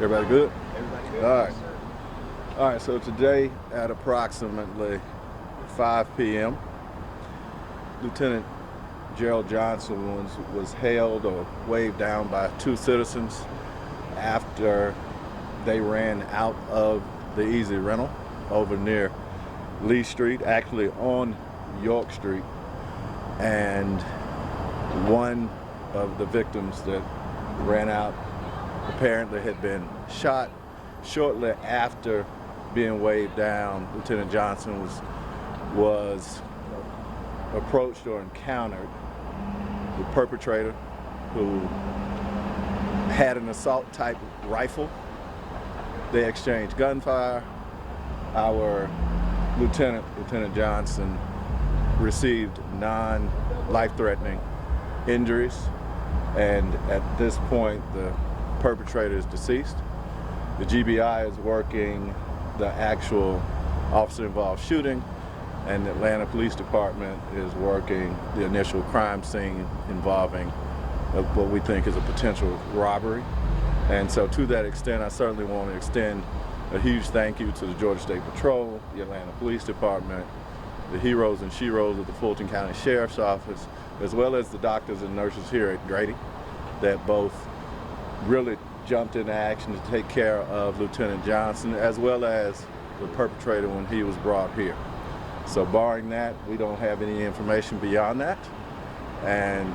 Everybody good? Everybody good? All right. Yes, sir. All right, so today at approximately 5 p.m., Lieutenant Gerald Johnson was held or waved down by two citizens after they ran out of the Easy Rental over near Lee Street, actually on York Street, and one of the victims that ran out apparently had been shot. Shortly after being waved down, Lieutenant Johnson was approached or encountered the perpetrator, who had an assault type rifle. They exchanged gunfire. Our Lieutenant Johnson received non-life-threatening injuries, and at this point the perpetrator is deceased. The GBI is working the actual officer-involved shooting, and the Atlanta Police Department is working the initial crime scene involving what we think is a potential robbery. And so to that extent, I certainly want to extend a huge thank you to the Georgia State Patrol, the Atlanta Police Department, the heroes and sheroes of the Fulton County Sheriff's Office, as well as the doctors and nurses here at Grady that both really jumped into action to take care of Lieutenant Johnson as well as the perpetrator when he was brought here. So barring that, we don't have any information beyond that. And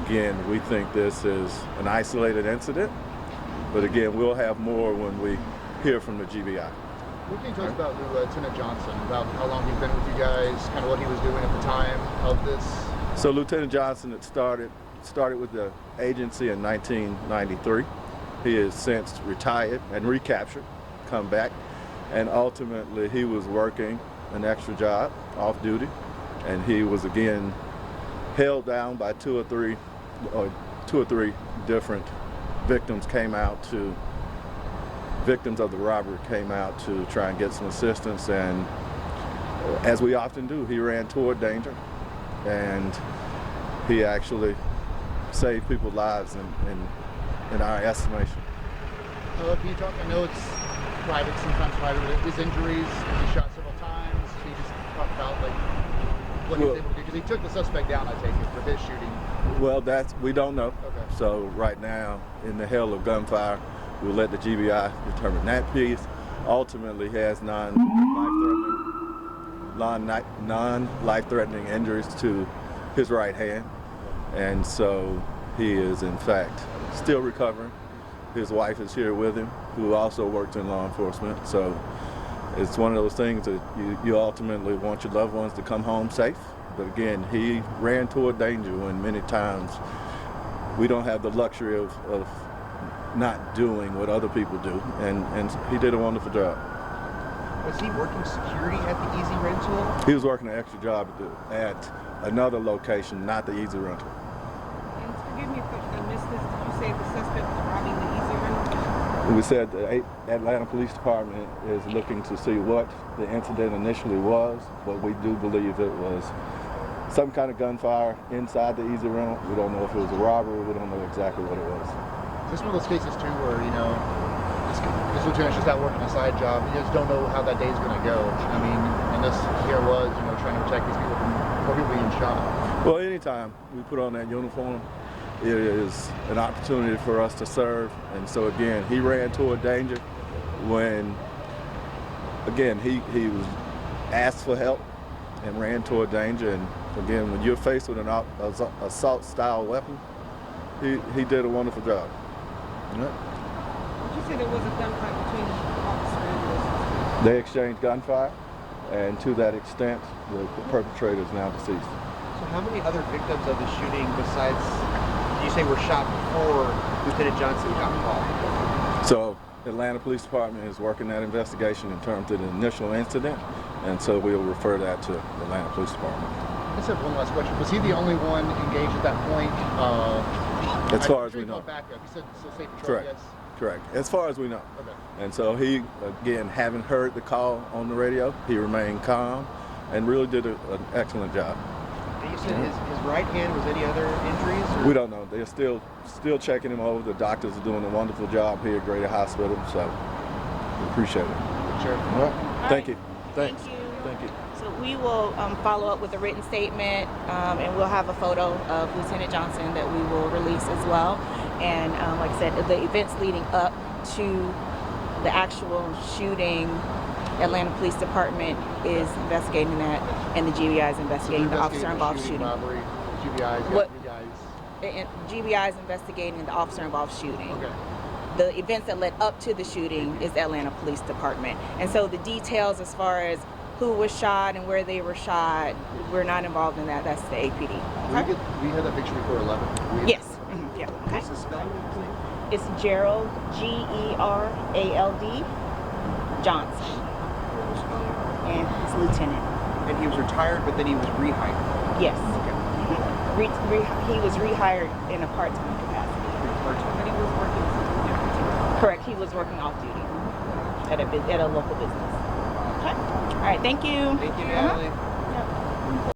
again, we think this is an isolated incident, but again, we'll have more when we hear from the GBI. What can you tell us about Lieutenant Johnson, about how long he's been with you guys, kind of what he was doing at the time of this? So Lieutenant Johnson had started with the agency in 1993. He has since retired and recaptured, come back, and ultimately he was working an extra job off duty, and he was again held down by two or three different victims of the robbery came out to try and get some assistance, and as we often do, he ran toward danger, and he actually saved people's lives in our estimation. Can you talk, I know it's sometimes private, but his injuries, he shot several times, can you just talk about like what he was able to do? Because he took the suspect down, I take it, for his shooting. Well, we don't know. Okay. So right now, in the hail of gunfire, we'll let the GBI determine that piece. Ultimately, he has non-life-threatening injuries to his right hand, and so he is in fact still recovering. His wife is here with him, who also works in law enforcement. So it's one of those things that you ultimately want your loved ones to come home safe. But again, he ran toward danger when many times we don't have the luxury of not doing what other people do, and he did a wonderful job. Was he working security at the Easy Rental? He was working an extra job at another location, not the Easy Rental. And forgive me if I missed this, did you say the suspect was robbing the Easy Rental? We said the Atlanta Police Department is looking to see what the incident initially was, but we do believe it was some kind of gunfire inside the Easy Rental. We don't know if it was a robbery. We don't know exactly what it was. Is this one of those cases too where, this lieutenant's just out working a side job, you just don't know how that day's going to go? I mean, and this here was, trying to protect these people from people being shot. Well, anytime we put on that uniform, it is an opportunity for us to serve. And so again, he ran toward danger when, again, he was asked for help and ran toward danger. And again, when you're faced with an assault-style weapon, he did a wonderful job. Yeah. Did you say there was a gunfight between the officer and the suspect? They exchanged gunfire, and to that extent, the perpetrator is now deceased. So how many other victims of the shooting besides, you say, were shot before Lieutenant Johnson got involved? So Atlanta Police Department is working that investigation in terms of the initial incident, and so we'll refer that to the Atlanta Police Department. I just have one last question. Was he the only one engaged at that point? As far as we know. Backup. You said State Patrol, Correct. yes? Correct. As far as we know. Okay. And so he, again, having heard the call on the radio, he remained calm and really did an excellent job. And you said his right hand? Was any other injuries? Or? We don't know. They're still checking him over. The doctors are doing a wonderful job here at Grady Hospital, so we appreciate it. Sure. All right. Thank you. Thank Thanks. you. Thank you. So we will follow up with a written statement, and we'll have a photo of Lieutenant Johnson that we will release as well. And like I said, the events leading up to the actual shooting, Atlanta Police Department is investigating that, and the GBI is investigating the officer involved shooting. Robbery, GBI's, What- guys. GBI is investigating the officer involved shooting. Okay. The events that led up to the shooting is the Atlanta Police Department. And so the details as far as who was shot and where they were shot, we're not involved in that. That's the APD. We had that picture before 11. Yes. Yeah. Okay. What's the spelling of his name? It's Gerald, Gerald Johnson. And he's lieutenant. And he was retired, but then he was rehired. Yes. He was rehired in a part-time capacity. But he was working something different too. Correct. He was working off duty at a local business. Okay. All right. Thank you. Thank you, Uh-huh. Natalie.